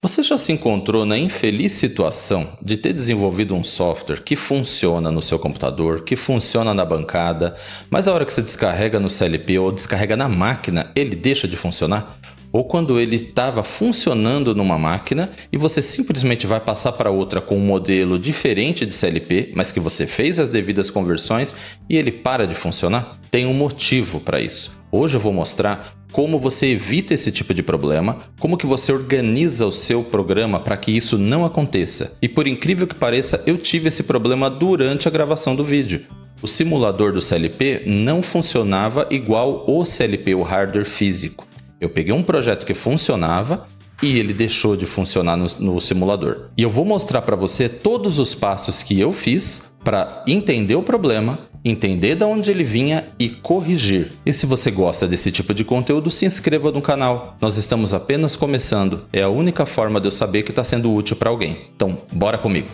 Você já se encontrou na infeliz situação de ter desenvolvido um software que funciona no seu computador, que funciona na bancada, mas a hora que você descarrega no CLP ou descarrega na máquina, ele deixa de funcionar? Ou quando ele estava funcionando numa máquina e você simplesmente vai passar para outra com um modelo diferente de CLP, mas que você fez as devidas conversões e ele para de funcionar? Tem um motivo para isso. Hoje eu vou mostrar como você evita esse tipo de problema, como que você organiza o seu programa para que isso não aconteça. E por incrível que pareça, eu tive esse problema durante a gravação do vídeo. O simulador do CLP não funcionava igual o CLP, o hardware físico. Eu peguei um projeto que funcionava e ele deixou de funcionar no simulador. E eu vou mostrar para você todos os passos que eu fiz para entender o problema, entender de onde ele vinha e corrigir. E se você gosta desse tipo de conteúdo, se inscreva no canal. Nós estamos apenas começando. É a única forma de eu saber que está sendo útil para alguém. Então, bora comigo!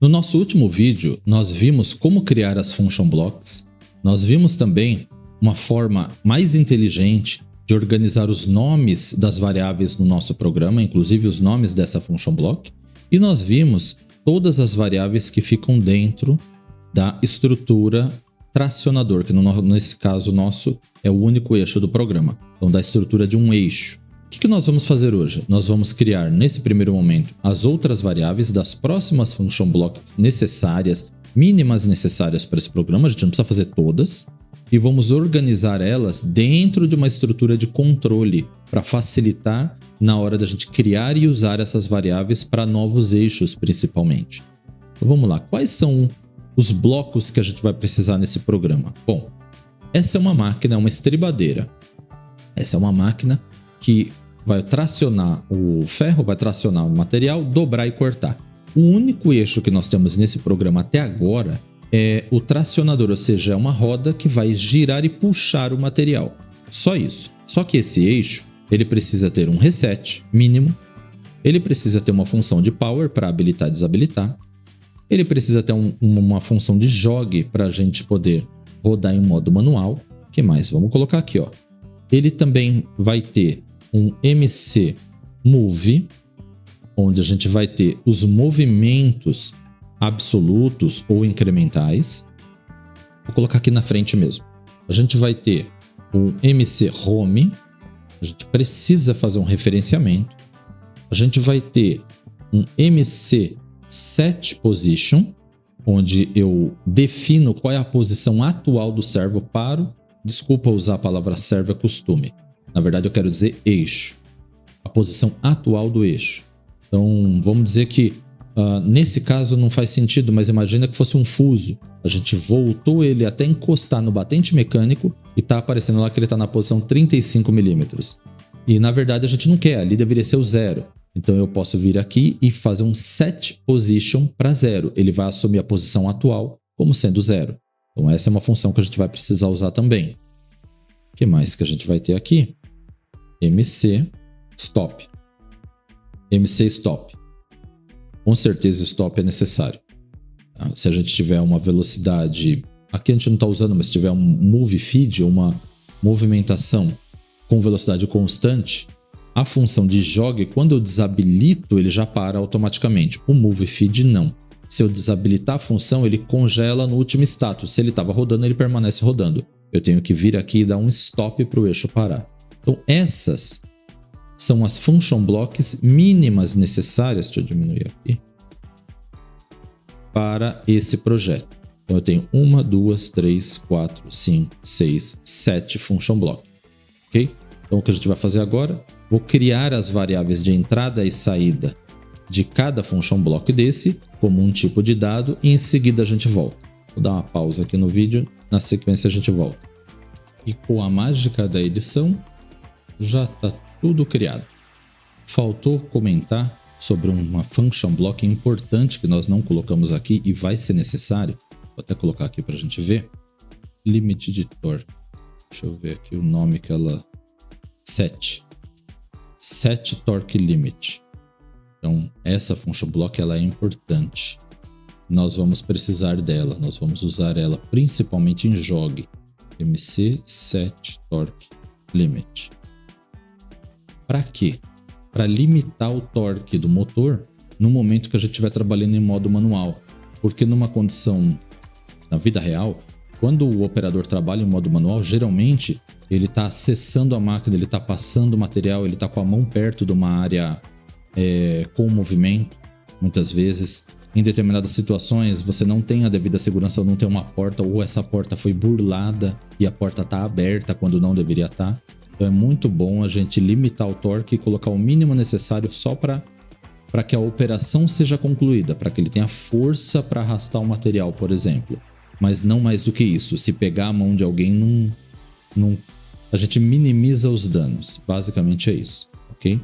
No nosso último vídeo, nós vimos como criar as function blocks. Nós vimos também uma forma mais inteligente de organizar os nomes das variáveis no nosso programa, inclusive os nomes dessa function block. E nós vimos todas as variáveis que ficam dentro da estrutura tracionador, que nesse caso nosso é o único eixo do programa. Então, da estrutura de um eixo. O que nós vamos fazer hoje? Nós vamos criar, nesse primeiro momento, as outras variáveis das próximas function blocks necessárias, mínimas necessárias para esse programa. A gente não precisa fazer todas. E vamos organizar elas dentro de uma estrutura de controle para facilitar na hora da gente criar e usar essas variáveis para novos eixos, principalmente. Então vamos lá, quais são os blocos que a gente vai precisar nesse programa? Bom, essa é uma máquina, é uma estribadeira. Essa é uma máquina que vai tracionar o ferro, vai tracionar o material, dobrar e cortar. O único eixo que nós temos nesse programa até agora é o tracionador, ou seja, é uma roda que vai girar e puxar o material. Só isso. Só que esse eixo, ele precisa ter um reset mínimo, ele precisa ter uma função de power para habilitar e desabilitar, ele precisa ter uma função de jog para a gente poder rodar em modo manual. O que mais? Vamos colocar aqui, ó. Ele também vai ter um MC Move, onde a gente vai ter os movimentos absolutos ou incrementais. Vou colocar aqui na frente mesmo. A gente vai ter o MC Home. A gente precisa fazer um referenciamento. A gente vai ter um MC Set Position, onde eu defino qual é a posição atual do servo para... Desculpa usar a palavra servo, é costume. Na verdade, eu quero dizer eixo. A posição atual do eixo. Então, vamos dizer que nesse caso não faz sentido, mas imagina que fosse um fuso. A gente voltou ele até encostar no batente mecânico e está aparecendo lá que ele está na posição 35 milímetros. E na verdade a gente não quer, ali deveria ser o 0. Então eu posso vir aqui e fazer um set position para 0. Ele vai assumir a posição atual como sendo 0. Então essa é uma função que a gente vai precisar usar também. O que mais que a gente vai ter aqui? MC Stop. MC Stop. Com certeza stop é necessário. Se a gente tiver uma velocidade... Aqui a gente não está usando, mas se tiver um move feed, uma movimentação com velocidade constante, a função de jog, quando eu desabilito, ele já para automaticamente. O move feed não. Se eu desabilitar a função, ele congela no último status. Se ele estava rodando, ele permanece rodando. Eu tenho que vir aqui e dar um stop para o eixo parar. Então essas são as function blocks mínimas necessárias, deixa eu diminuir aqui, para esse projeto. Então eu tenho 1, 2, 3, 4, 5, 6, 7 function blocks. Ok? Então o que a gente vai fazer agora? Vou criar as variáveis de entrada e saída de cada function block desse, como um tipo de dado, e em seguida a gente volta. Vou dar uma pausa aqui no vídeo, na sequência a gente volta. E com a mágica da edição, já está tudo criado. Faltou comentar sobre uma function block importante que nós não colocamos aqui e vai ser necessário. Vou até colocar aqui para a gente ver. Limit de torque. Deixa eu ver aqui o nome que ela... Set Torque Limit. Então essa function block ela é importante. Nós vamos precisar dela. Nós vamos usar ela principalmente em jog. MC Set Torque Limit. Para quê? Para limitar o torque do motor no momento que a gente estiver trabalhando em modo manual. Porque numa condição, na vida real, quando o operador trabalha em modo manual, geralmente ele está acessando a máquina, ele está passando o material, ele está com a mão perto de uma área com movimento, muitas vezes. Em determinadas situações, você não tem a devida segurança, não tem uma porta, ou essa porta foi burlada e a porta está aberta quando não deveria estar. Então é muito bom a gente limitar o torque e colocar o mínimo necessário só para que a operação seja concluída, para que ele tenha força para arrastar o material, por exemplo. Mas não mais do que isso. Se pegar a mão de alguém, a gente minimiza os danos. Basicamente é isso, ok?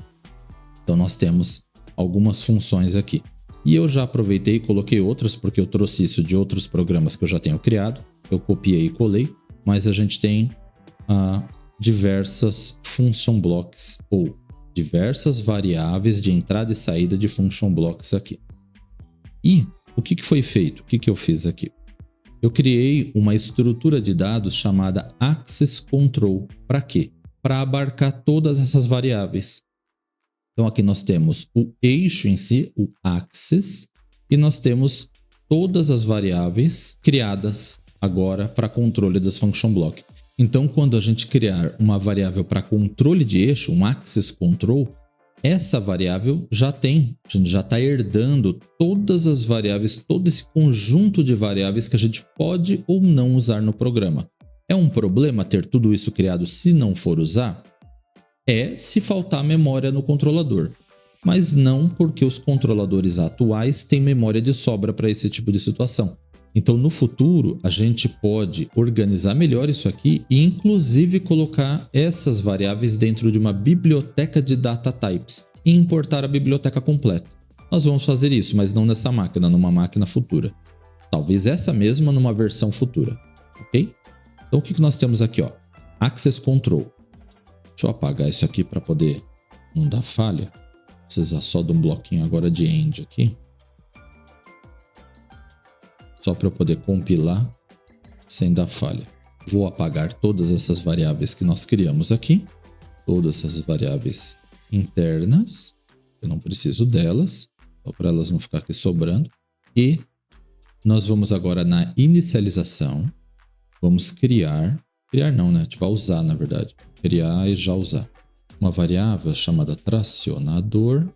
Então nós temos algumas funções aqui. E eu já aproveitei e coloquei outras, porque eu trouxe isso de outros programas que eu já tenho criado. Eu copiei e colei, mas a gente tem diversas function blocks ou diversas variáveis de entrada e saída de function blocks aqui. E o que foi feito? O que eu fiz aqui? Eu criei uma estrutura de dados chamada Access Control. Para quê? Para abarcar todas essas variáveis. Então aqui nós temos o eixo em si, o Access, e nós temos todas as variáveis criadas agora para controle das function block. Então quando a gente criar uma variável para controle de eixo, um Access Control, essa variável a gente já está herdando todas as variáveis, todo esse conjunto de variáveis que a gente pode ou não usar no programa. É um problema ter tudo isso criado se não for usar? Se faltar memória no controlador, mas não porque os controladores atuais têm memória de sobra para esse tipo de situação. Então no futuro a gente pode organizar melhor isso aqui e inclusive colocar essas variáveis dentro de uma biblioteca de data types e importar a biblioteca completa. Nós vamos fazer isso, mas não nessa máquina, numa máquina futura. Talvez essa mesma numa versão futura, ok? Então o que nós temos aqui? Access Control. Deixa eu apagar isso aqui para poder não dar falha. Vou precisar só de um bloquinho agora de end aqui. Só para eu poder compilar sem dar falha. Vou apagar todas essas variáveis que nós criamos aqui. Todas essas variáveis internas. Eu não preciso delas. Só para elas não ficar aqui sobrando. E nós vamos agora na inicialização. Vamos criar não, né? A gente vai usar, na verdade. Criar e já usar. Uma variável chamada tracionador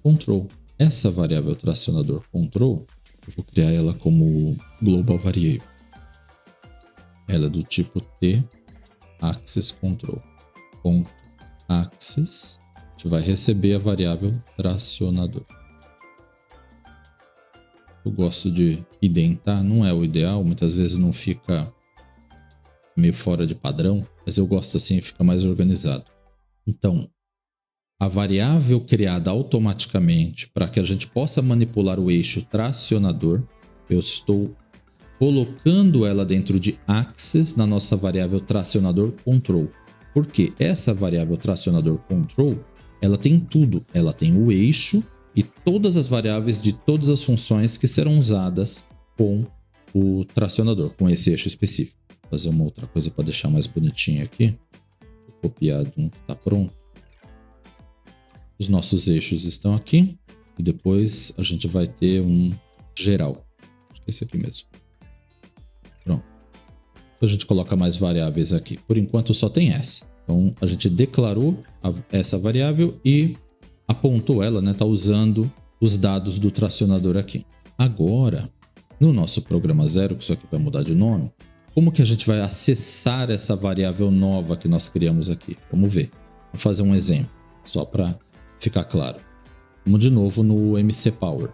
control. Essa variável tracionador control, eu vou criar ela como global variable. Ela é do tipo T, access control. Ponto access, a gente vai receber a variável tracionador. Eu gosto de identar, não é o ideal, muitas vezes não fica meio fora de padrão, mas eu gosto assim, fica mais organizado. Então, a variável criada automaticamente para que a gente possa manipular o eixo tracionador, eu estou colocando ela dentro de access na nossa variável tracionador control. Porque essa variável tracionador control, ela tem tudo. Ela tem o eixo e todas as variáveis de todas as funções que serão usadas com o tracionador, com esse eixo específico. Vou fazer uma outra coisa para deixar mais bonitinho aqui. Vou copiar de um que está pronto. Os nossos eixos estão aqui e depois a gente vai ter um geral. Acho que é esse aqui mesmo. Pronto. Então a gente coloca mais variáveis aqui. Por enquanto só tem essa. Então a gente declarou essa variável e apontou ela, né? Está usando os dados do tracionador aqui. Agora, no nosso programa zero, que isso aqui vai mudar de nome, como que a gente vai acessar essa variável nova que nós criamos aqui? Vamos ver. Vou fazer um exemplo, só para ficar claro. Vamos de novo no MC Power.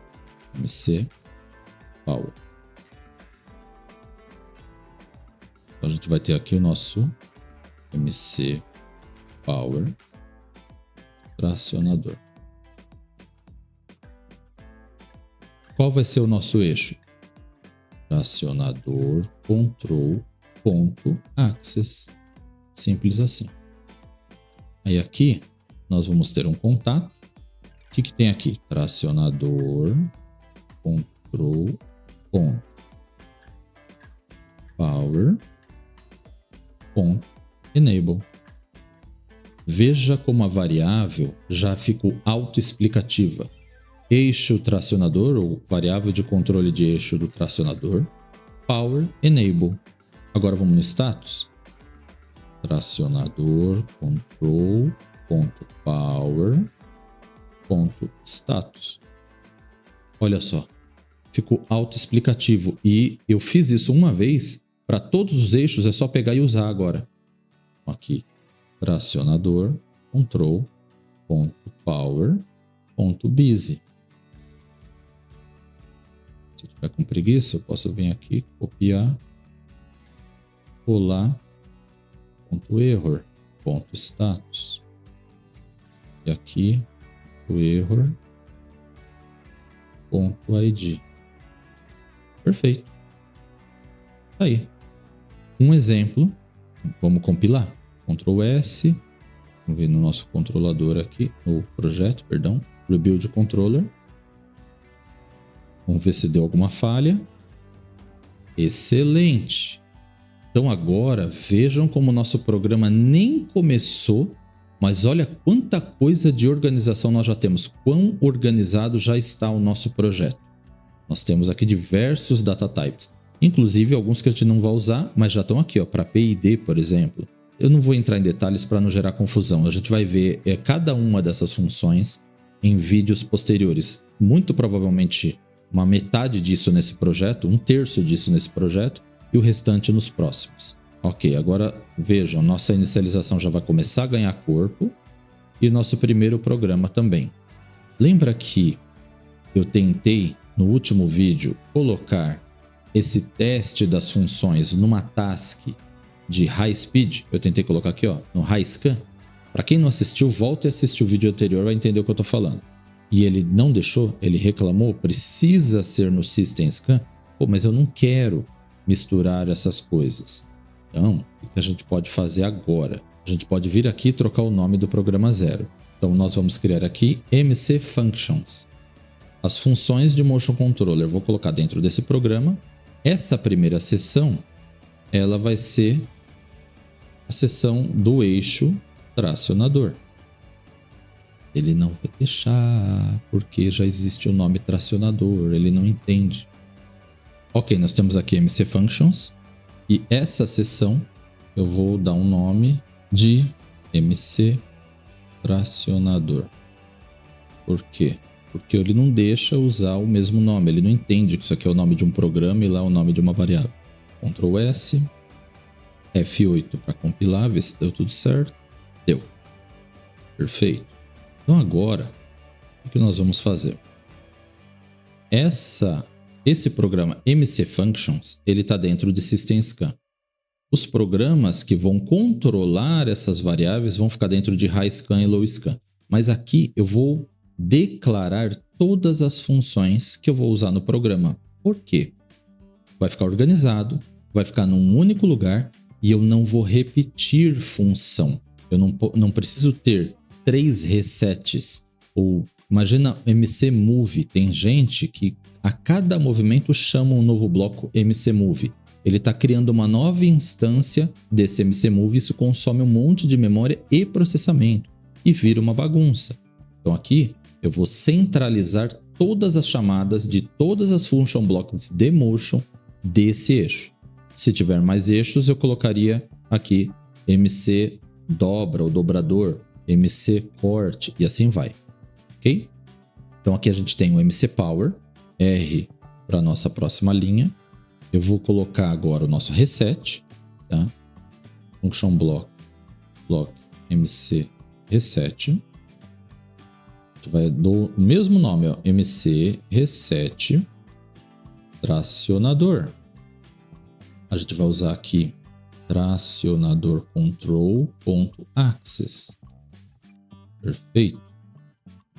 MC Power. Então a gente vai ter aqui o nosso MC Power tracionador. Qual vai ser o nosso eixo? Tracionador control ponto access. Simples assim. Aí aqui nós vamos ter um contato. O que tem aqui? Tracionador control ponto power ponto enable. Veja como a variável já ficou autoexplicativa. Eixo tracionador, ou variável de controle de eixo do tracionador. Power Enable. Agora vamos no status. Tracionador control.power.status. Olha só, ficou autoexplicativo. E eu fiz isso uma vez. Para todos os eixos é só pegar e usar agora. Aqui, tracionador control.power.busy. Se eu tiver com preguiça, eu posso vir aqui, copiar, colar, .error, .status. E aqui, o error, .id. Perfeito. Tá aí. Um exemplo. Vamos compilar. Ctrl S. Vamos ver no nosso controlador aqui, no projeto, perdão. Rebuild controller. Vamos ver se deu alguma falha. Excelente. Então agora vejam como o nosso programa nem começou, mas olha quanta coisa de organização nós já temos. Quão organizado já está o nosso projeto. Nós temos aqui diversos data types. Inclusive alguns que a gente não vai usar, mas já estão aqui, para PID, por exemplo. Eu não vou entrar em detalhes para não gerar confusão. A gente vai ver cada uma dessas funções em vídeos posteriores. Muito provavelmente uma metade disso nesse projeto, um terço disso nesse projeto e o restante nos próximos. Ok, agora vejam, nossa inicialização já vai começar a ganhar corpo e nosso primeiro programa também. Lembra que eu tentei no último vídeo colocar esse teste das funções numa task de high speed? Eu tentei colocar aqui no high scan. Para quem não assistiu, volta e assiste o vídeo anterior, vai entender o que eu estou falando. E ele não deixou, ele reclamou, precisa ser no System Scan. Pô, mas eu não quero misturar essas coisas. Então, o que a gente pode fazer agora? A gente pode vir aqui e trocar o nome do programa 0. Então, nós vamos criar aqui MC Functions. As funções de Motion Controller, vou colocar dentro desse programa. Essa primeira seção, ela vai ser a seção do eixo tracionador. Ele não vai deixar, porque já existe o nome tracionador, ele não entende. Ok, nós temos aqui MC Functions, e essa seção eu vou dar um nome de MC Tracionador. Por quê? Porque ele não deixa usar o mesmo nome, ele não entende que isso aqui é o nome de um programa e lá é o nome de uma variável. Ctrl S, F8 para compilar, ver se deu tudo certo. Deu. Perfeito. Então agora, o que nós vamos fazer? Esse programa MC Functions, ele está dentro de System Scan. Os programas que vão controlar essas variáveis vão ficar dentro de High Scan e Low Scan. Mas aqui eu vou declarar todas as funções que eu vou usar no programa. Por quê? Vai ficar organizado, vai ficar num único lugar e eu não vou repetir função. Eu não preciso ter 3 resets. Ou imagina MC Move. Tem gente que a cada movimento chama um novo bloco MC Move. Ele está criando uma nova instância desse MC Move. Isso consome um monte de memória e processamento e vira uma bagunça. Então aqui eu vou centralizar todas as chamadas de todas as function blocks de motion desse eixo. Se tiver mais eixos, eu colocaria aqui MC dobra ou dobrador, MC corte e assim vai. Ok? Então aqui a gente tem o MC Power, R para a nossa próxima linha. Eu vou colocar agora o nosso reset, tá? Function block MC reset. A gente vai do mesmo nome, MC reset tracionador. A gente vai usar aqui tracionador control.access. Perfeito.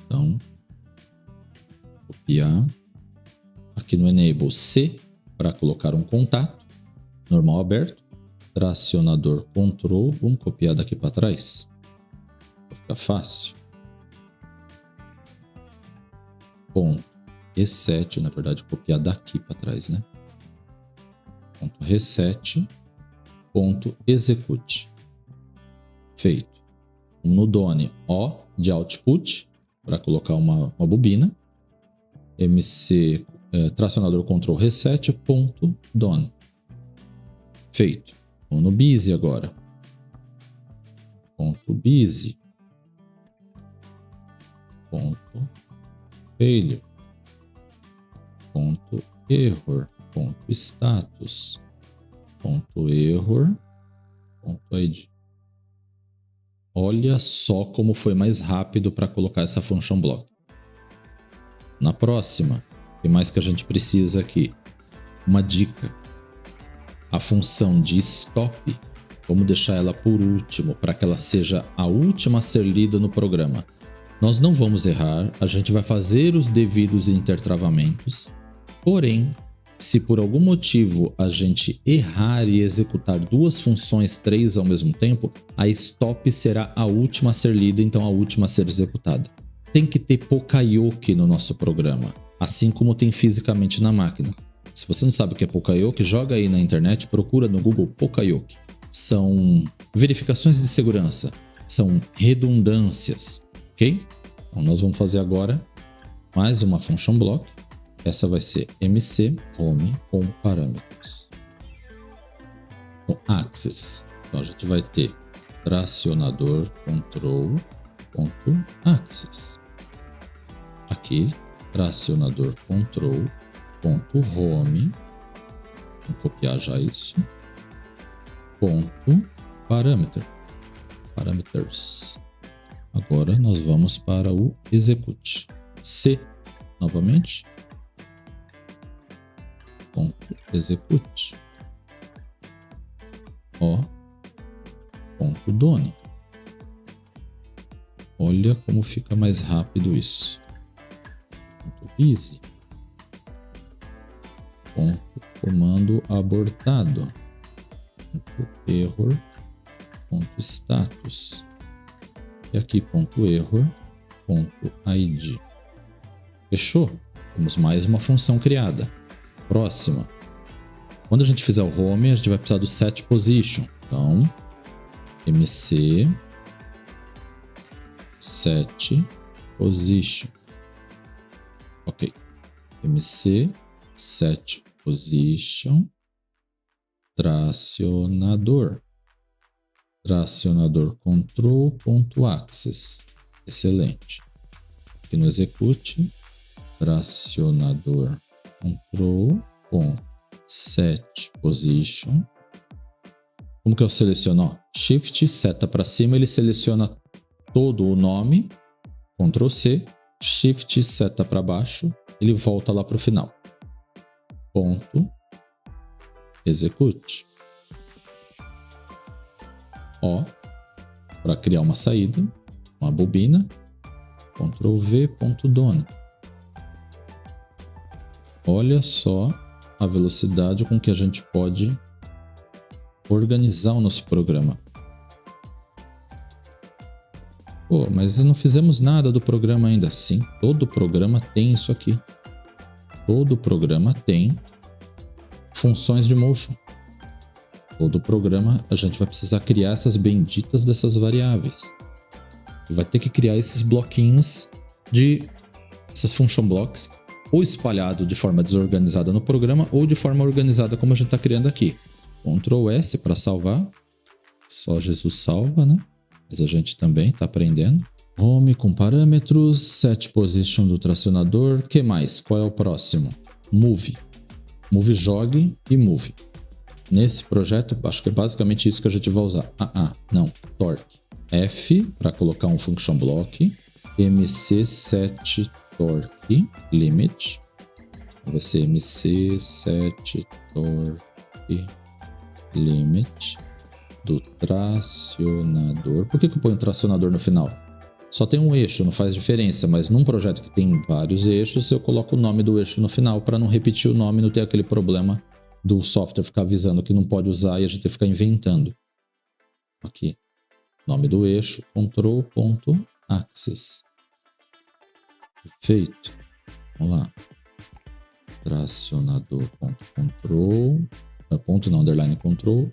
Então, copiar. Aqui no Enable C para colocar um contato. Normal aberto. Tracionador control. Vamos copiar daqui para trás. Vai ficar fácil. Ponto reset, na verdade, copiar daqui para trás, né? Ponto reset. Ponto execute. Feito. No Done, O de output, para colocar uma bobina. MC tracionador Ctrl Reset, ponto Done. Feito. Vamos no Busy agora. Ponto Busy. Ponto Failure. Ponto Error. Ponto Status. Ponto Error. Ponto ID. Olha só como foi mais rápido para colocar essa function block. Na próxima, o que mais que a gente precisa aqui? Uma dica. A função de stop, vamos deixar ela por último, para que ela seja a última a ser lida no programa. Nós não vamos errar, a gente vai fazer os devidos intertravamentos, porém, se por algum motivo a gente errar e executar duas funções 3 ao mesmo tempo, a stop será a última a ser lida, então a última a ser executada. Tem que ter Pokayoke no nosso programa, assim como tem fisicamente na máquina. Se você não sabe o que é Pokayoke, joga aí na internet, procura no Google Pokayoke. São verificações de segurança, são redundâncias, ok? Então nós vamos fazer agora mais uma function block. Essa vai ser MC Home com parâmetros. No Access, então a gente vai ter tracionador Control ponto Access. Aqui, tracionador Control ponto Home. Vou copiar já isso. Ponto Parameter. Parameters. Agora nós vamos para o Execute. C novamente. Ponto Execute. O. Ponto Done. Olha como fica mais rápido isso. Ponto Busy. Ponto comando abortado. Ponto Error. Ponto Status. E aqui ponto Error. Ponto ID. Fechou? Temos mais uma função criada. Próxima. Quando a gente fizer o home, a gente vai precisar do set position. Então, MC set position. Ok. MC set position tracionador. Tracionador control.access. Excelente. Aqui no execute, tracionador control.set position. Como que eu seleciono? Shift, seta para cima, ele seleciona todo o nome. Ctrl C, Shift, seta para baixo, ele volta lá para o final. Ponto. Execute. O, para criar uma saída, uma bobina. Ctrl V, ponto Done. Olha só a velocidade com que a gente pode organizar o nosso programa. Pô, mas não fizemos nada do programa ainda. Sim, todo programa tem isso aqui. Todo programa tem funções de motion. Todo programa a gente vai precisar criar essas benditas dessas variáveis. E vai ter que criar esses bloquinhos de essas function blocks, ou espalhado de forma desorganizada no programa, ou de forma organizada como a gente está criando aqui. Ctrl S para salvar. Só Jesus salva, né? Mas a gente também está aprendendo. Home com parâmetros, set position do tracionador. O que mais? Qual é o próximo? Move. Move jogue e move. Nesse projeto, acho que é basicamente isso que a gente vai usar. Não. Torque. F para colocar um function block. MC set torque limit. Vai ser MC set torque limit do tracionador. Por que eu ponho tracionador no final? Só tem um eixo, não faz diferença, mas num projeto que tem vários eixos, eu coloco o nome do eixo no final para não repetir o nome e não ter aquele problema do software ficar avisando que não pode usar e a gente ficar inventando. Aqui, nome do eixo, control.access. Perfeito. Vamos lá. Tracionador.control, ponto não, underline control,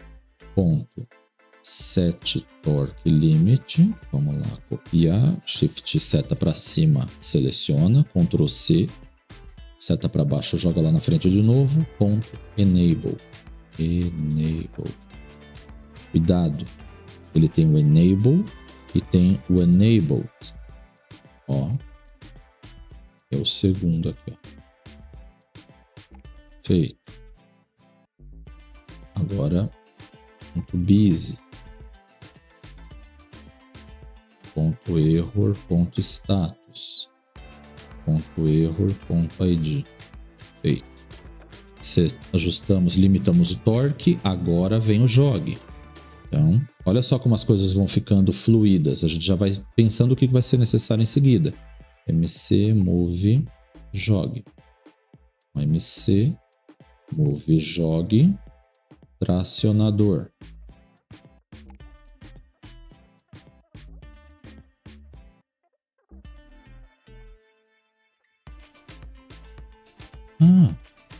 ponto set torque limit. Vamos lá, copiar, shift seta para cima, seleciona, Ctrl C, seta para baixo, joga lá na frente de novo, ponto enable. Enable. Cuidado, ele tem o enable e tem o enabled. Ó, é o segundo aqui, ó. Feito. Agora, ponto busy. Ponto error, ponto status. Ponto error, ponto ID. Feito. Ajustamos, limitamos o torque, agora vem o jog. Então, olha só como as coisas vão ficando fluídas. A gente já vai pensando o que vai ser necessário em seguida. MC move jog. MC move jog tracionador.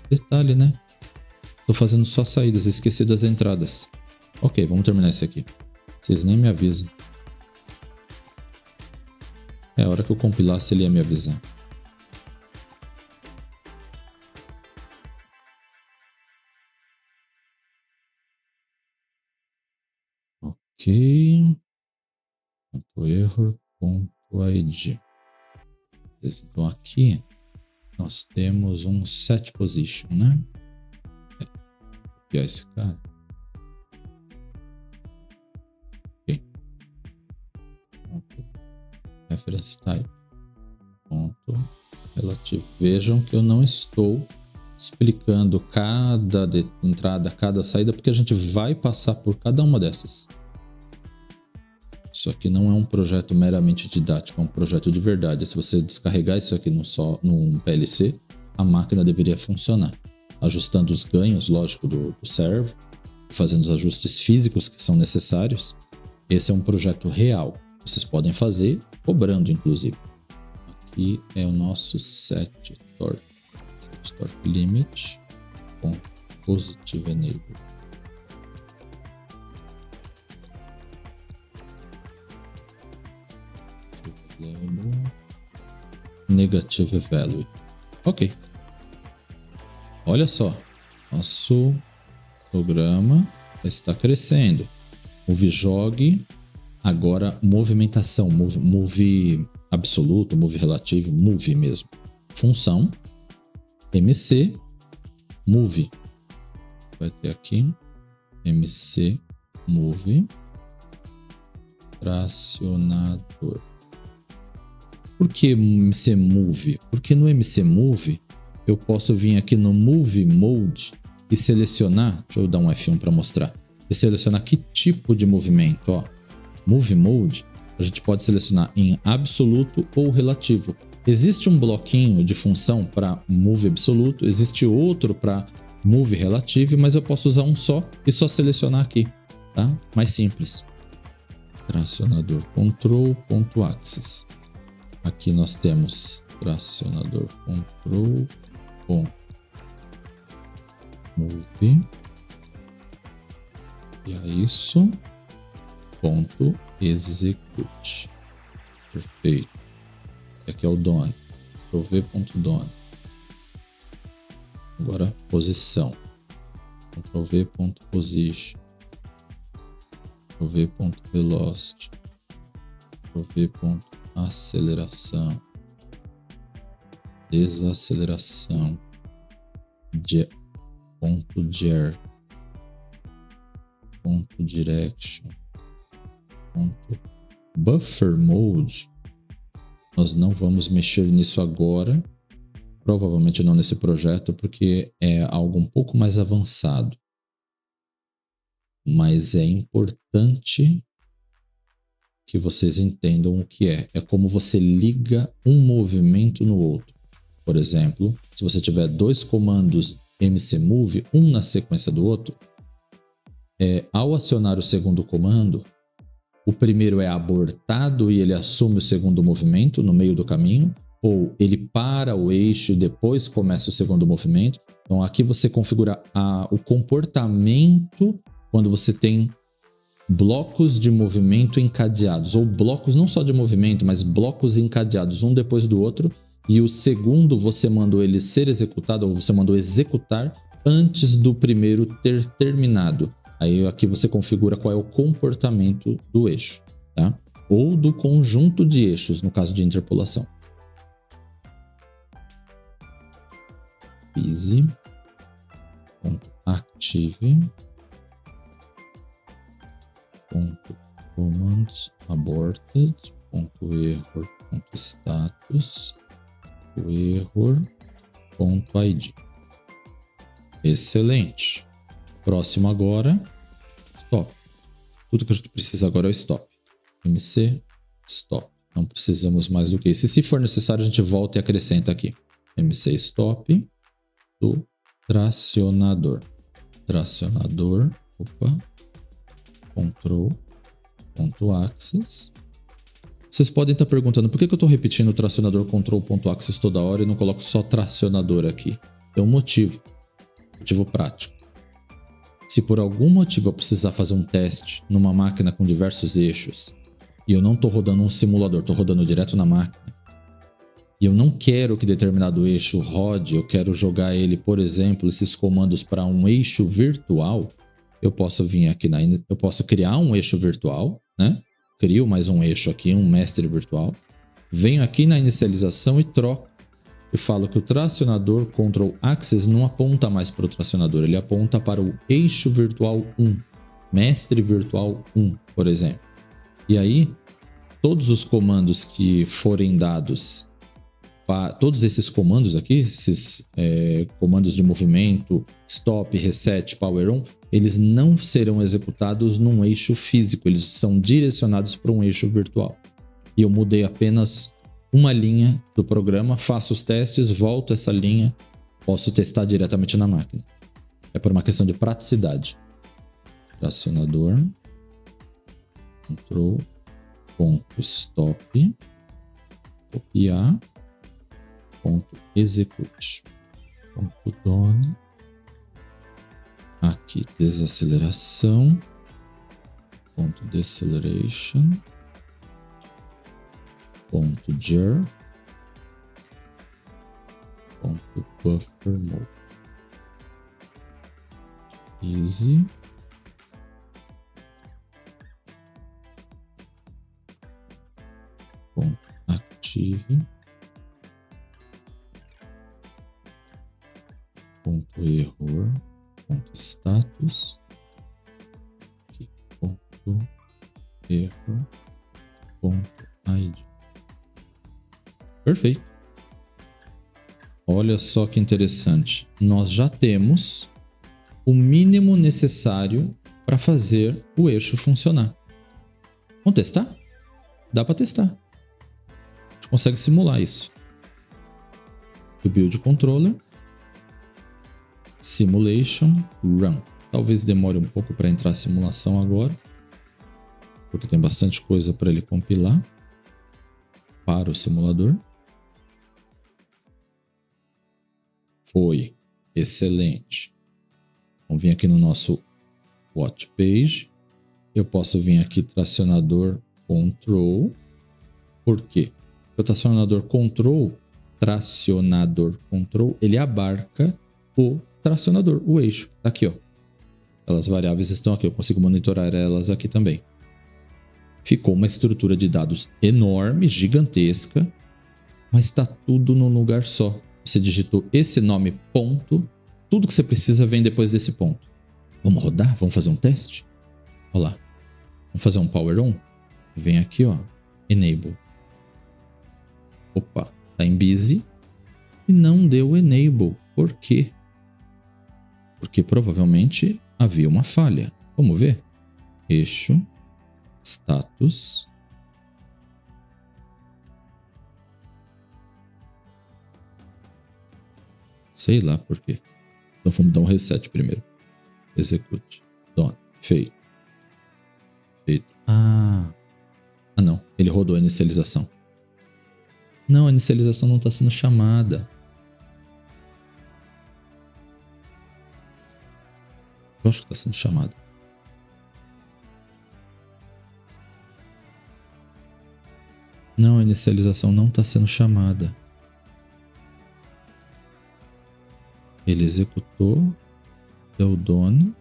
Detalhe, né? Tô fazendo só saídas, esqueci das entradas. Ok, vamos terminar esse aqui. Vocês nem me avisam. É a hora que eu compilasse, ele ia me avisar. Ok. Ponto erro, ponto ID. Então aqui nós temos um set position, né? Vou copiar esse cara. Ok. Ponto reference type. Ponto relativo. Vejam que eu não estou explicando cada entrada, cada saída, porque a gente vai passar por cada uma dessas. Isso aqui não é um projeto meramente didático, é um projeto de verdade. Se você descarregar isso aqui num PLC, a máquina deveria funcionar. Ajustando os ganhos, lógico, do servo, fazendo os ajustes físicos que são necessários. Esse é um projeto real. Vocês podem fazer, cobrando, inclusive. Aqui é o nosso set torque. Set torque limit com positive enable. Negative value. Ok. Olha só. Nosso programa está crescendo. Move jog. Agora movimentação. Move absoluto, move relativo, move mesmo. Função. MC. Move. Vai ter aqui. MC. Move. Tracionador. Por que MC Move? Porque no MC Move eu posso vir aqui no Move Mode e selecionar, deixa eu dar um F1 para mostrar, e selecionar que tipo de movimento. Ó. Move Mode a gente pode selecionar em absoluto ou relativo. Existe um bloquinho de função para Move absoluto, existe outro para Move relativo, mas eu posso usar um só e só selecionar aqui, tá? Mais simples. Tracionador control.axis. Aqui nós temos tracionador control move e a isso ponto execute. Perfeito. Aqui é o done. Ctrl+V.done. Agora posição. Ctrl+V.position. Ctrl+V.velocity. Ctrl+V.aceleração. Desaceleração. Ponto jerk. Ponto direction. Ponto buffer mode. Nós não vamos mexer nisso agora. Provavelmente não nesse projeto, porque é algo um pouco mais avançado. Mas é importante que vocês entendam o que é. É como você liga um movimento no outro. Por exemplo, se você tiver dois comandos mcmove, um na sequência do outro, ao acionar o segundo comando, o primeiro é abortado e ele assume o segundo movimento no meio do caminho, ou ele para o eixo e depois começa o segundo movimento. Então aqui você configura o comportamento quando você tem blocos de movimento encadeados, ou blocos não só de movimento, mas blocos encadeados um depois do outro, e o segundo você mandou ele ser executado, ou você mandou executar antes do primeiro ter terminado. Aí aqui você configura qual é o comportamento do eixo, tá? Ou do conjunto de eixos, no caso de interpolação. Busy.active .commands aborted .error.status error.id. Excelente. Próximo agora, stop. Tudo que a gente precisa agora é o stop. MC stop. Não precisamos mais do que isso. E se for necessário, a gente volta e acrescenta aqui. MC stop do tracionador. Tracionador. Control.access. Vocês podem estar perguntando por que eu estou repetindo o tracionador control.access toda hora e não coloco só tracionador aqui. Tem um motivo. Motivo prático. Se por algum motivo eu precisar fazer um teste numa máquina com diversos eixos e eu não estou rodando um simulador, estou rodando direto na máquina, e eu não quero que determinado eixo rode, eu quero jogar ele, por exemplo, esses comandos para um eixo virtual, eu posso vir aqui eu posso criar um eixo virtual, né? Crio mais um eixo aqui, um mestre virtual. Venho aqui na inicialização e troco. E falo que o tracionador Control Access não aponta mais para o tracionador, ele aponta para o eixo virtual 1, mestre virtual 1, por exemplo. E aí, todos os comandos que forem dados, todos esses comandos aqui, esses comandos de movimento, stop, reset, power on, eles não serão executados num eixo físico, eles são direcionados para um eixo virtual. E eu mudei apenas uma linha do programa, faço os testes, volto essa linha, posso testar diretamente na máquina. É por uma questão de praticidade. Tracionador, control.stop, copiar, .execute, .done, aqui desaceleração, .deceleration, .jar, .buffer mode, easy, .active, .error, .status, aqui, .error, .id. Perfeito. Olha só que interessante. Nós já temos o mínimo necessário para fazer o eixo funcionar. Vamos testar? Dá para testar. A gente consegue simular isso. Do build controller. Simulation run. Talvez demore um pouco para entrar a simulação agora, porque tem bastante coisa para ele compilar para o simulador. Foi excelente. Vamos vir aqui no nosso watch page. Eu posso vir aqui tracionador control. Por quê? O tracionador control, ele abarca o tracionador, o eixo. Tá aqui, ó. Aquelas variáveis estão aqui. Eu consigo monitorar elas aqui também. Ficou uma estrutura de dados enorme, gigantesca, mas está tudo num lugar só. Você digitou esse nome ponto, tudo que você precisa vem depois desse ponto. Vamos rodar? Vamos fazer um teste? Olha lá. Vamos fazer um power on? Vem aqui, ó. Enable. Opa, tá em busy e não deu enable. Por quê? Porque provavelmente havia uma falha. Vamos ver? Eixo, status. Sei lá por quê. Então vamos dar um reset primeiro. Execute. Done. Feito. Feito. Ah, não. Ele rodou a inicialização. Não, a inicialização não está sendo chamada. Eu acho que está sendo chamada. Não, a inicialização não está sendo chamada. Ele executou, deu done.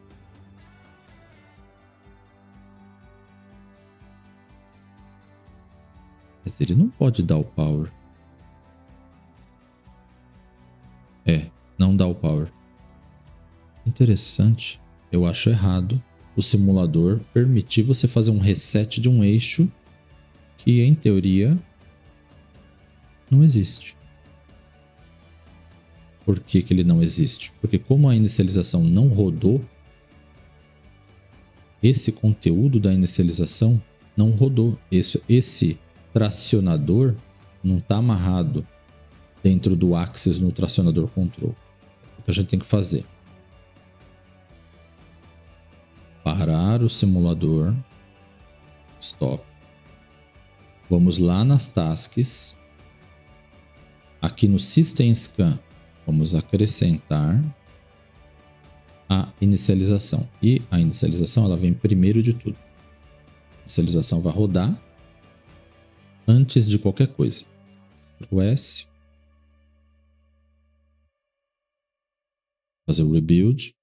Mas ele não pode dar o power. Não dá o power. Interessante. Eu acho errado o simulador permitir você fazer um reset de um eixo que, em teoria, não existe. Por que ele não existe? Porque como a inicialização não rodou, esse conteúdo da inicialização não rodou. Esse tracionador não está amarrado dentro do Axis no tracionador control. O que a gente tem que fazer? Parar o simulador. Stop. Vamos lá nas tasks. Aqui no System Scan, vamos acrescentar a inicialização. E a inicialização ela vem primeiro de tudo. A inicialização vai rodar antes de qualquer coisa. O S. Fazer o rebuild.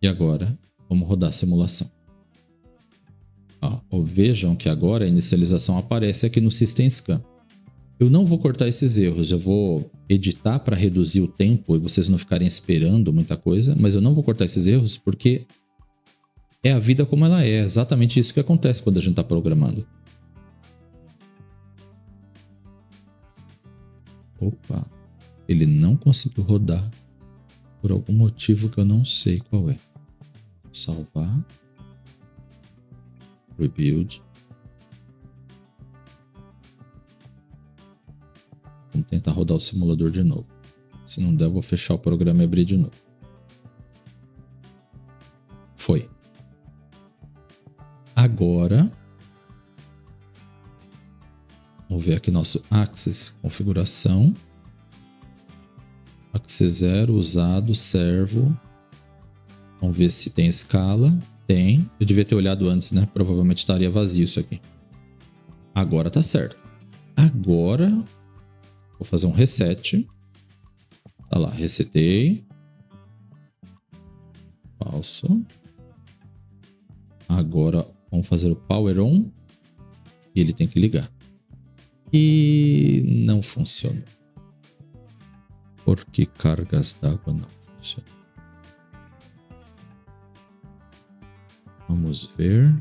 E agora, vamos rodar a simulação. Vejam que agora a inicialização aparece aqui no System Scan. Eu não vou cortar esses erros, eu vou editar para reduzir o tempo e vocês não ficarem esperando muita coisa, mas eu não vou cortar esses erros porque é a vida como ela é, exatamente isso que acontece quando a gente está programando. Opa, ele não conseguiu rodar por algum motivo que eu não sei qual é. Salvar. Rebuild. Vamos tentar rodar o simulador de novo. Se não der, eu vou fechar o programa e abrir de novo. Foi. Agora, vamos ver aqui nosso Axis configuração. Axis 0, usado, servo. Vamos ver se tem escala. Tem. Eu devia ter olhado antes, né? Provavelmente estaria vazio isso aqui. Agora tá certo. Agora, vou fazer um reset. Tá lá, resetei. Falso. Agora, vamos fazer o power on. E ele tem que ligar. E não funcionou. Por que cargas d'água não funcionam? Vamos ver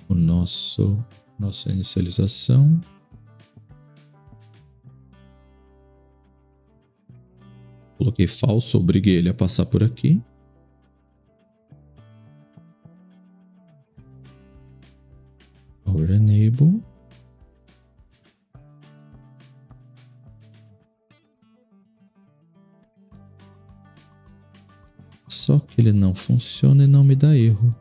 o nossa inicialização. Coloquei falso, obriguei ele a passar por aqui. Power enable. Só que ele não funciona e não me dá erro.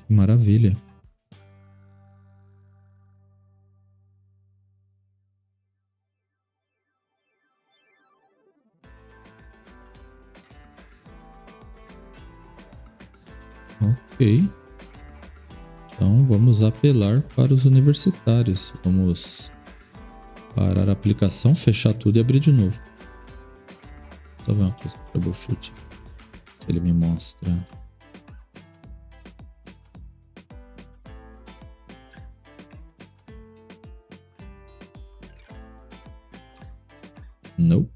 Que maravilha. Ok. Então vamos apelar para os universitários. Vamos parar a aplicação, fechar tudo e abrir de novo. Só ver uma coisa, troubleshoot. Se ele me mostra. Não.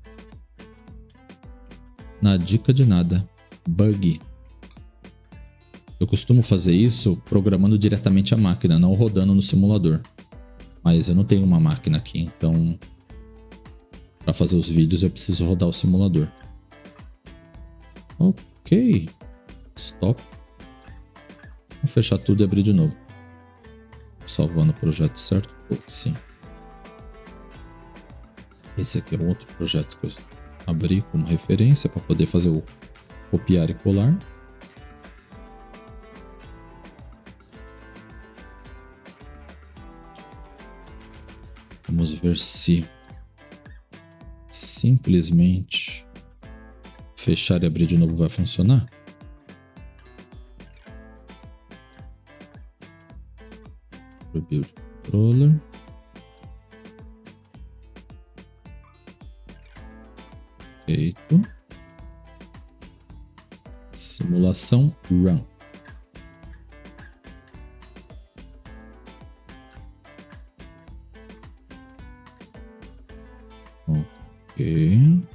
Na dica de nada. Bug. Eu costumo fazer isso programando diretamente a máquina, não rodando no simulador. Mas eu não tenho uma máquina aqui, então para fazer os vídeos eu preciso rodar o simulador. Ok. Stop. Vou fechar tudo e abrir de novo. Salvando o projeto certo? Sim. Esse aqui é um outro projeto que eu abri como referência para poder fazer o copiar e colar. Vamos ver se simplesmente fechar e abrir de novo vai funcionar? Build controller. Feito. Simulação Run. Ok.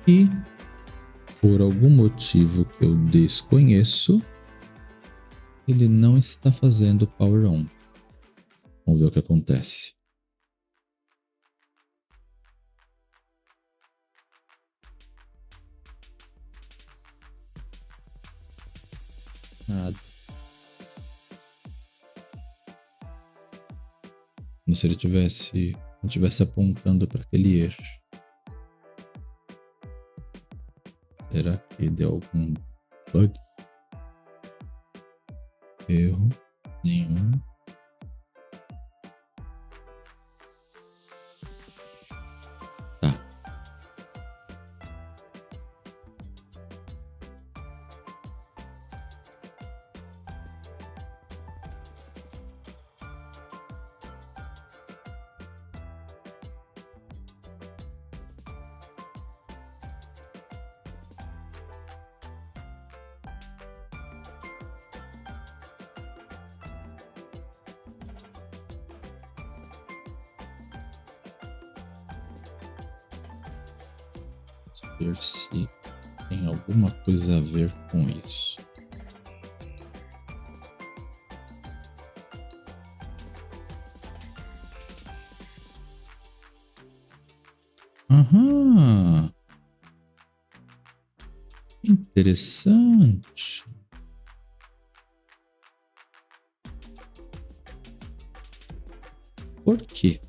E por algum motivo que eu desconheço, ele não está fazendo Power On. Vamos ver o que acontece. Nada. Como se ele não estivesse apontando para aquele eixo. Será que deu algum bug? Erro nenhum. Tá. Ver se tem alguma coisa a ver com isso. Aham. Interessante. Por quê?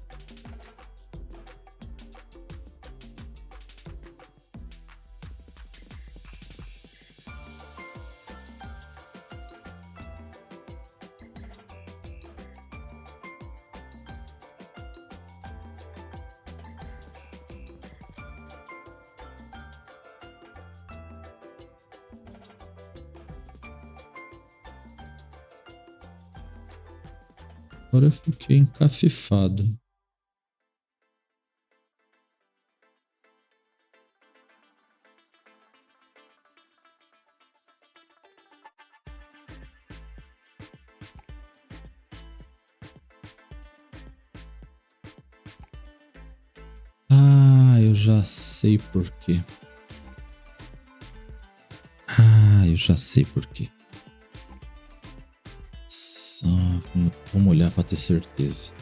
Agora eu fiquei encafifado. Ah, eu já sei por quê. Eu já sei por quê. Só vamos olhar para ter certeza.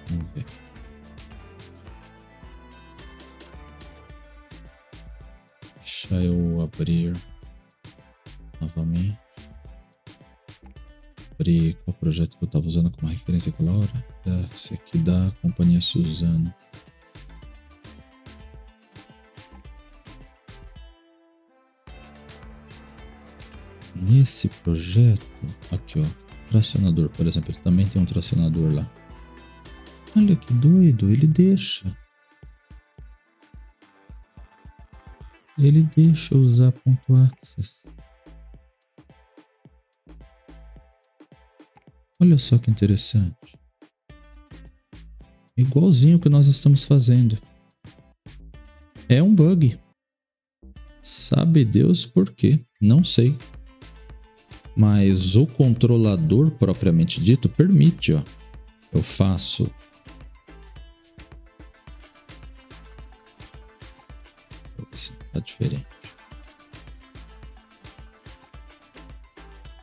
Vamos ver. Deixa eu abrir novamente. Abrir qual projeto que eu estava usando como referência aquela hora. Esse aqui da Companhia Suzano. Nesse projeto, aqui ó, tracionador, por exemplo, ele também tem um tracionador lá. Olha que doido, ele deixa usar ponto .access. Olha só que interessante. Igualzinho o que nós estamos fazendo. É um bug. Sabe Deus por quê? Não sei. Mas o controlador propriamente dito permite, ó. Eu faço tá diferente.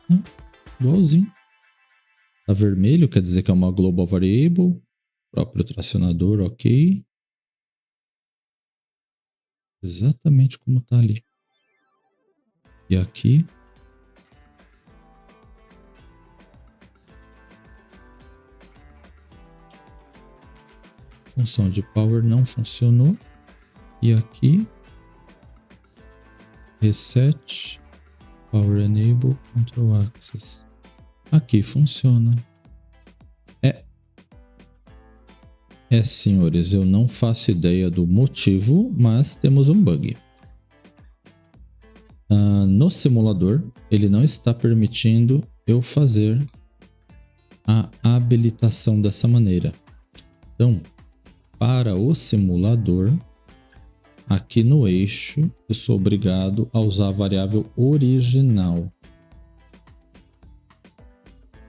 Não, igualzinho. Tá vermelho, quer dizer que é uma global variable. Próprio tracionador, ok. Exatamente como tá ali. E aqui. Função de power não funcionou. E aqui. Reset. Power Enable Control Access. Aqui funciona. Senhores, eu não faço ideia do motivo, mas temos um bug. No simulador, ele não está permitindo eu fazer a habilitação dessa maneira. Então, para o simulador, aqui no eixo, eu sou obrigado a usar a variável original.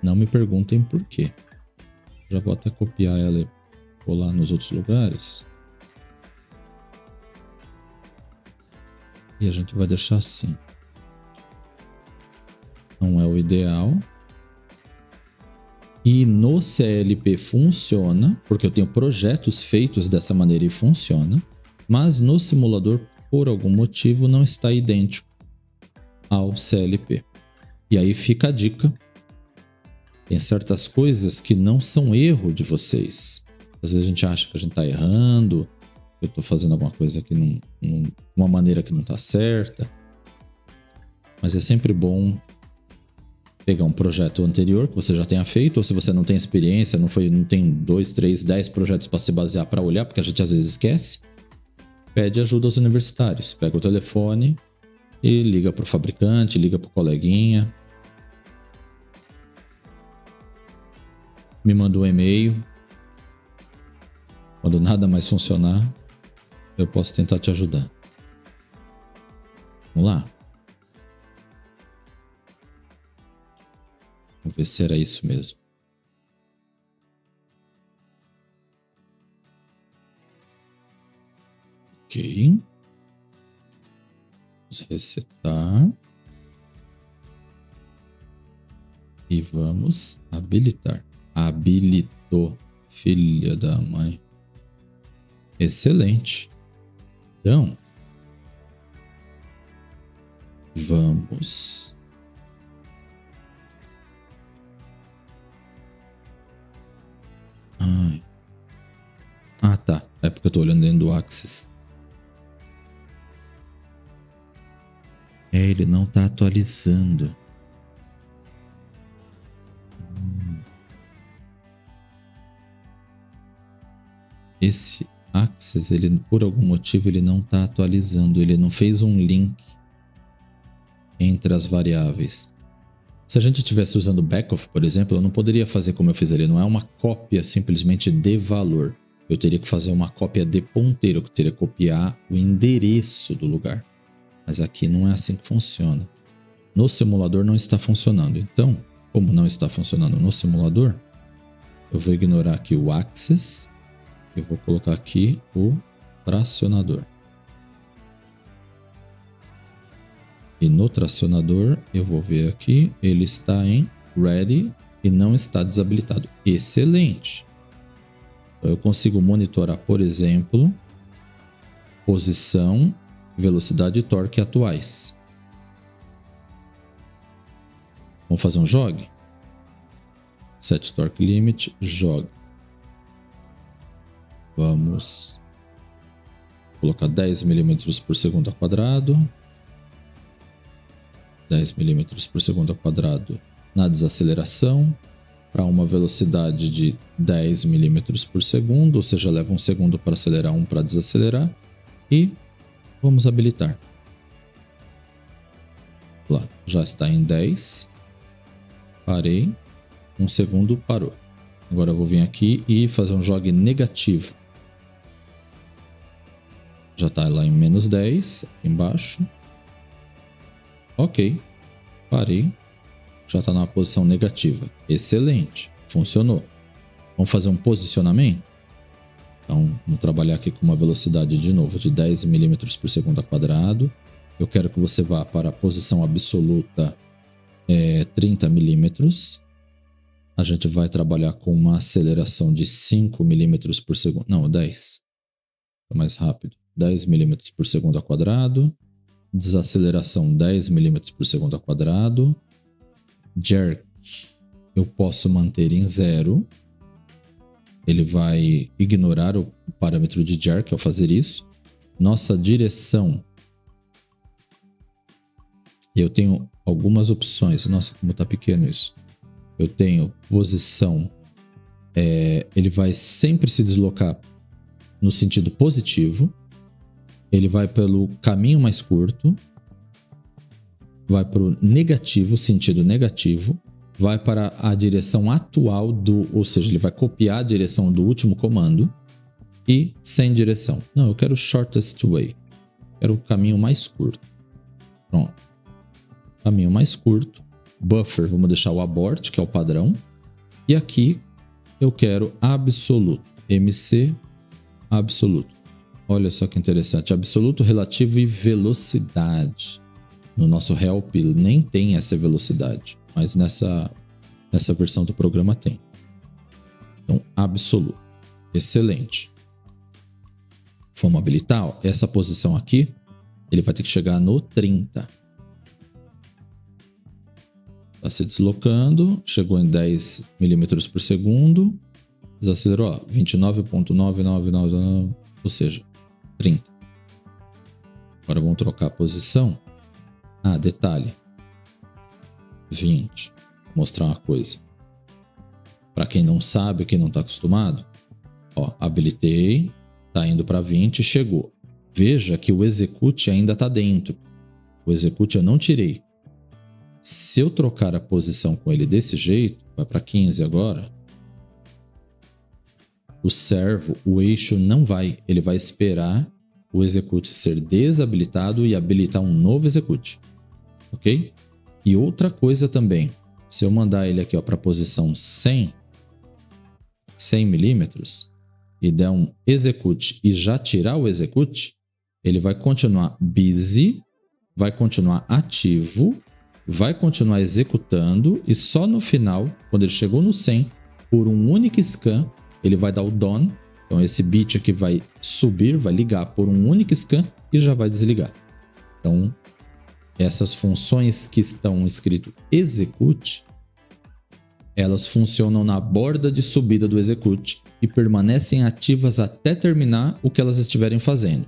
Não me perguntem por quê. Já vou até copiar ela e colar nos outros lugares. E a gente vai deixar assim. Não é o ideal. E no CLP funciona, porque eu tenho projetos feitos dessa maneira e funciona. Mas no simulador, por algum motivo, não está idêntico ao CLP. E aí fica a dica. Tem certas coisas que não são erro de vocês. Às vezes a gente acha que a gente está errando, que eu estou fazendo alguma coisa que uma maneira que não está certa. Mas é sempre bom pegar um projeto anterior que você já tenha feito, ou se você não tem experiência, não tem 2, 3, 10 projetos para se basear para olhar, porque a gente às vezes esquece. Pede ajuda aos universitários. Pega o telefone e liga para o fabricante, liga para o coleguinha. Me manda um e-mail. Quando nada mais funcionar, eu posso tentar te ajudar. Vamos lá. Vamos ver se era isso mesmo. Ok. Vamos resetar. E vamos habilitar. Habilitou. Filha da mãe. Excelente. Então, vamos tá. É porque eu tô olhando dentro do Axis. Ele não tá atualizando. Esse Axis, ele, por algum motivo, ele não está atualizando. Ele não fez um link entre as variáveis. Se a gente estivesse usando backoff, por exemplo, eu não poderia fazer como eu fiz ali. Não é uma cópia simplesmente de valor. Eu teria que fazer uma cópia de ponteiro. Eu teria que copiar o endereço do lugar. Mas aqui não é assim que funciona. No simulador não está funcionando. Então, como não está funcionando no simulador, eu vou ignorar aqui o Axis. Eu vou colocar aqui o tracionador. E no tracionador, eu vou ver aqui, ele está em Ready e não está desabilitado. Excelente! Então, eu consigo monitorar, por exemplo, posição, velocidade e torque atuais. Vamos fazer um jog? Set torque limit, jog. Vamos colocar 10 mm por segundo ao quadrado. 10 mm por segundo ao quadrado na desaceleração para uma velocidade de 10 mm por segundo, ou seja, leva 1 segundo para acelerar, 1 para desacelerar. E vamos habilitar. Lá, já está em 10. Parei. 1 segundo, parou. Agora eu vou vir aqui e fazer um jog negativo. Já está lá em menos 10, aqui embaixo. Ok, parei. Já está na posição negativa. Excelente, funcionou. Vamos fazer um posicionamento? Então, vamos trabalhar aqui com uma velocidade de novo de 10 mm por segundo ao quadrado. Eu quero que você vá para a posição absoluta 30 mm. A gente vai trabalhar com uma aceleração de 5 mm por segundo. Não, 10. É mais rápido. 10 mm por segundo ao quadrado. Desaceleração 10 mm por segundo ao quadrado. Jerk eu posso manter em 0. Ele vai ignorar o parâmetro de jerk ao fazer isso. Nossa direção. Eu tenho algumas opções. Nossa, como tá pequeno isso. Eu tenho posição. Ele vai sempre se deslocar no sentido positivo. Ele vai pelo caminho mais curto. Vai para o negativo, sentido negativo. Vai para a direção atual ou seja, ele vai copiar a direção do último comando. E sem direção. Não, eu quero shortest way. Quero o caminho mais curto. Pronto. Caminho mais curto. Buffer, vamos deixar o abort, que é o padrão. E aqui eu quero absoluto. MC absoluto. Olha só que interessante. Absoluto, relativo e velocidade. No nosso help nem tem essa velocidade. Mas nessa versão do programa tem. Então, absoluto. Excelente. Vamos habilitar essa posição aqui. Ele vai ter que chegar no 30. Está se deslocando. Chegou em 10 milímetros por segundo. Desacelerou. 29.9999. Ou seja, 30. Agora vamos trocar a posição. Detalhe. 20. Vou mostrar uma coisa. Para quem não sabe, quem não está acostumado. Habilitei. Está indo para 20 e chegou. Veja que o execute ainda está dentro. O execute eu não tirei. Se eu trocar a posição com ele desse jeito, vai para 15 agora. O servo, o eixo não vai. Ele vai esperar o execute ser desabilitado e habilitar um novo execute. Ok? E outra coisa também. Se eu mandar ele aqui para a posição 100 milímetros, e der um execute e já tirar o execute, ele vai continuar busy, vai continuar ativo, vai continuar executando e só no final, quando ele chegou no 100, por um único scan, ele vai dar o done. Então esse bit aqui vai subir, vai ligar por um único scan e já vai desligar. Então essas funções que estão escrito execute, elas funcionam na borda de subida do execute e permanecem ativas até terminar o que elas estiverem fazendo.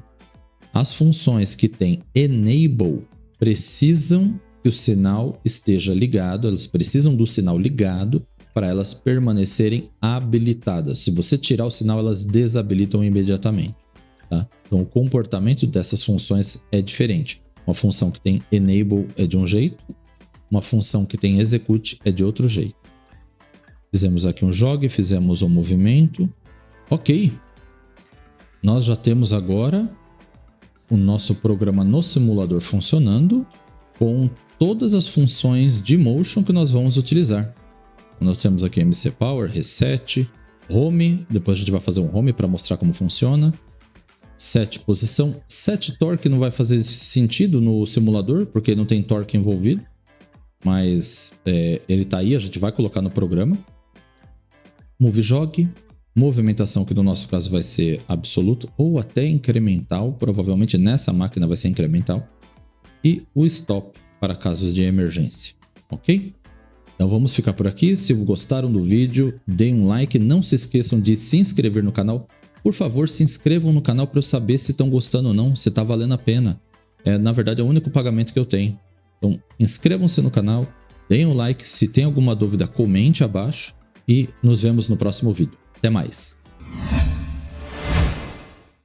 As funções que têm enable precisam que o sinal esteja ligado, elas precisam do sinal ligado para elas permanecerem habilitadas. Se você tirar o sinal, elas desabilitam imediatamente. Tá? Então o comportamento dessas funções é diferente. Uma função que tem enable é de um jeito, uma função que tem execute é de outro jeito. Fizemos aqui um jog, fizemos um movimento. Ok. Nós já temos agora o nosso programa no simulador funcionando com todas as funções de motion que nós vamos utilizar. Nós temos aqui MC Power, Reset, Home. Depois a gente vai fazer um Home para mostrar como funciona. Set posição. Set torque não vai fazer sentido no simulador porque não tem torque envolvido. Mas ele está aí, a gente vai colocar no programa. Move jog, movimentação que no nosso caso vai ser absoluto ou até incremental, provavelmente nessa máquina vai ser incremental, e o stop para casos de emergência, ok? Então vamos ficar por aqui. Se gostaram do vídeo, deem um like, não se esqueçam de se inscrever no canal. Por favor, se inscrevam no canal para eu saber se estão gostando ou não, se está valendo a pena. Na verdade é o único pagamento que eu tenho. Então inscrevam-se no canal, deem um like, se tem alguma dúvida comente abaixo. E nos vemos no próximo vídeo. Até mais!